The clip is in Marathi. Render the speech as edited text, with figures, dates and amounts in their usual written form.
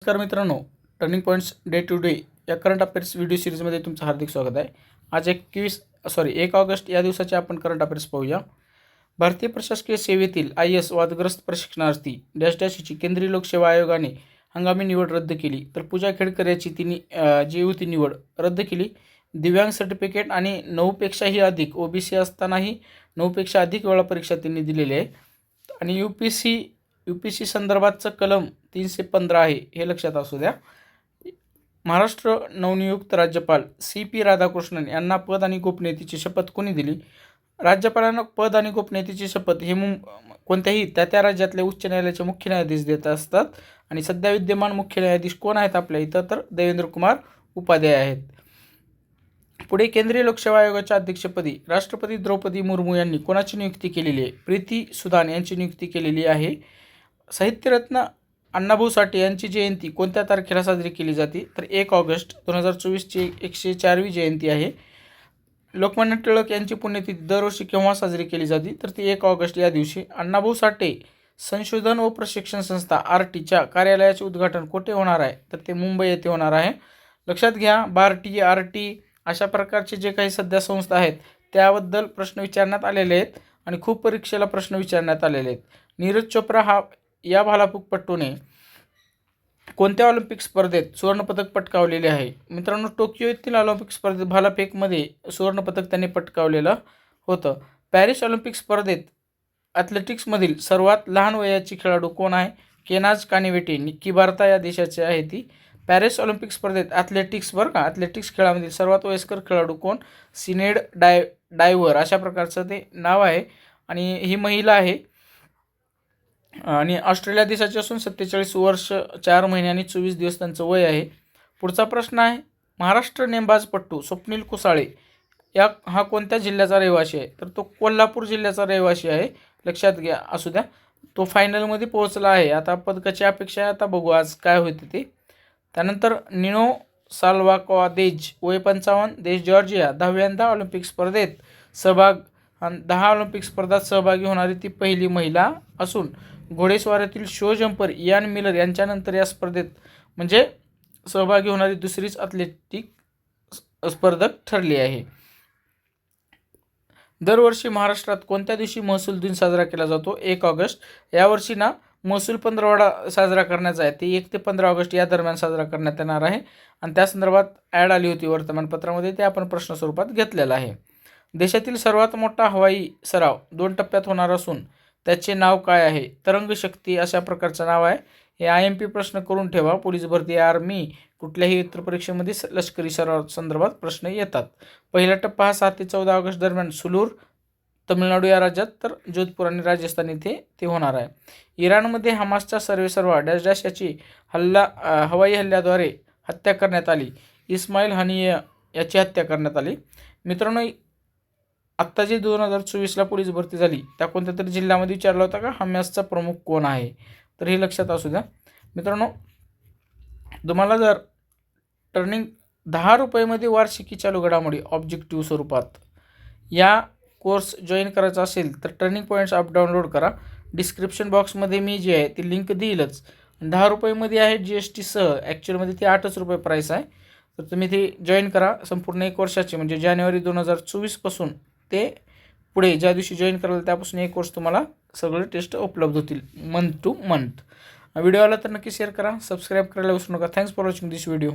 नमस्कार मित्रांनो, turning points day to day या करंट अफेअर्स व्हिडिओ सीरीजमध्ये तुमचं हार्दिक स्वागत आहे. आज 1 ऑगस्ट या दिवसाचे आपण करंट अफेअर्स पाहूया. भारतीय प्रशासकीय सेवेतील IAS वादग्रस्त प्रशिक्षणार्थी डॅश डॅशची केंद्रीय लोकसेवा आयोगाने हंगामी निवड रद्द केली. तर पूजा खेडकर याची जी होती निवड रद्द केली. दिव्यांग सर्टिफिकेट आणि 9पेक्षाही अधिक OBC असतानाही 9पेक्षा अधिक वेळा परीक्षा त्यांनी दिलेली आहे. आणि UPC संदर्भातचं कलम 315 आहे, हे लक्षात असू द्या. महाराष्ट्र नवनियुक्त राज्यपाल CP राधाकृष्णन यांना पद आणि गोपनीयतेची शपथ कोणी दिली? राज्यपालांना पद आणि गोपनीयतेची शपथ हे कोणत्याही त्या राज्यातल्या उच्च न्यायालयाचे मुख्य न्यायाधीश देत असतात. आणि सध्या विद्यमान मुख्य न्यायाधीश कोण आहेत आपल्या इथं? तर देवेंद्र कुमार उपाध्याय आहेत. पुढे केंद्रीय लोकसेवा आयोगाच्या अध्यक्षपदी राष्ट्रपती द्रौपदी मुर्मू यांनी कोणाची नियुक्ती केलेली आहे? प्रीती सुदान यांची नियुक्ती केलेली आहे. साहित्यरत्न अण्णाभाऊ साठे यांची जयंती कोणत्या तारखेला साजरी केली जाते? तर 1 ऑगस्ट 2024ची 104वी जयंती आहे. लोकमान्य टिळक यांची पुण्यतिथी दरवर्षी केव्हा साजरी केली जाते? तर ती 1 ऑगस्ट या दिवशी. अण्णाभाऊ साठे संशोधन व प्रशिक्षण संस्था RTच्या कार्यालयाचे उद्घाटन कुठे होणार आहे? तर ते मुंबई येथे होणार आहे. लक्षात घ्या, बार्टी RT अशा प्रकारचे जे काही सध्या संस्था आहेत त्याबद्दल प्रश्न विचारण्यात आलेले आहेत आणि खूप परीक्षेला प्रश्न विचारण्यात आलेले आहेत. नीरज चोप्रा या भालाफेकपटूने कोणत्या ऑलिम्पिक स्पर्धेत सुवर्णपदक पटकावलेले आहे? मित्रांनो, टोकियो येथील ऑलिम्पिक स्पर्धेत भालाफेकमध्ये सुवर्णपदक त्यांनी पटकावलेलं होतं. पॅरिस ऑलिम्पिक स्पर्धेत ॲथलेटिक्समधील सर्वात लहान वयाची खेळाडू कोण आहे? केनाज कानिवेटी. निक्की बार्ता या देशाची आहे ती. पॅरिस ऑलिम्पिक स्पर्धेत ॲथलेटिक्स खेळामधील सर्वात वयस्कर खेळाडू कोण? सिनेड डायव्हर अशा प्रकारचं ते नाव आहे आणि ही महिला आहे. आणि ऑस्ट्रेलिया देशाची असून 47 वर्ष 4 महिने आणि 24 दिवस त्यांचं वय आहे. पुढचा प्रश्न आहे, महाराष्ट्र नेमबाजपटू स्वप्नील कुसाळे हा कोणत्या जिल्ह्याचा रहिवासी आहे? तर तो कोल्हापूर जिल्ह्याचा रहिवासी आहे. लक्षात घ्या असू द्या. तो फायनलमध्ये पोहोचला आहे. आता पदकाची अपेक्षा आहे, आता बघू आज काय होते ते. त्यानंतर निनो साल्वाकोदेज वय 55, देश जॉर्जिया. 10व्यांदा ऑलिम्पिक स्पर्धेत 10 ऑलिम्पिक स्पर्धात सहभागी होणारी ती पहिली महिला असून घोडेस्वारीतील शो जम्पर इयान मिलर यांच्यानंतर या स्पर्धेत म्हणजे सहभागी होणारी दुसरीच ॲथलेटिक स्पर्धक ठरली आहे. दरवर्षी महाराष्ट्रात कोणत्या दिवशी महसूल दिन साजरा केला जातो? 1 ऑगस्ट. यावर्षी महसूल पंधरवडा साजरा करण्याचा आहे. ते 1 ते 15 ऑगस्ट या दरम्यान साजरा करण्यात येणार आहे. आणि त्या संदर्भात ॲड आली होती वर्तमानपत्रामध्ये, ते आपण प्रश्न स्वरूपात घेतलेलं आहे. देशातील सर्वात मोठा हवाई सराव 2 टप्प्यात होणार असून त्याचे नाव काय आहे? तरंग शक्ती अशा प्रकारचं नाव आहे. हे IMP प्रश्न करून ठेवा. पोलीस भरती, आर्मी, कुठल्याही इतर परीक्षेमध्ये लष्करी सराव संदर्भात प्रश्न येतात. पहिला टप्पा हा 7 ते 14 ऑगस्ट दरम्यान सुलूर तमिळनाडू या राज्यात, तर जोधपूर आणि राजस्थान इथे ते होणार आहे. इराणमध्ये हमासच्या सर्वेसर्वा डॅश डॅश याची हवाई हल्ल्याद्वारे हत्या करण्यात आली. इस्माईल हनिया याची हत्या करण्यात आली. मित्रांनो, आत्ता जी 2024ला पोलीस भरती झाली त्या कोणत्या तरी जिल्ह्यामध्ये विचारला होता का हमासचा प्रमुख कोण आहे? तर हे लक्षात असू द्या. मित्रांनो, तुम्हाला जर टर्निंग 10 रुपयेमध्ये वार्षिकी चालू घडामोडी ऑब्जेक्टिव्ह स्वरूपात या कोर्स जॉईन करायचा असेल तर टर्निंग पॉईंट्स ॲप डाउनलोड करा. डिस्क्रिप्शन बॉक्समध्ये मी जी आहे ती लिंक देईलच. 10 रुपयेमध्ये आहे GST सह. ॲक्च्युअलमध्ये ती 8च रुपये प्राईस आहे. तर तुम्ही ती जॉईन करा. संपूर्ण 1 वर्षाची म्हणजे जानेवारी 2024पासून ते पुढे ज्या दिवशी जॉईन कराल त्यापासून 1 वर्ष तुम्हाला सगळे टेस्ट उपलब्ध होतील मंथ टू मंथ. व्हिडिओ आला तर नक्की शेअर करा, सबस्क्राईब करायला विसरू नका. Thanks for watching this video.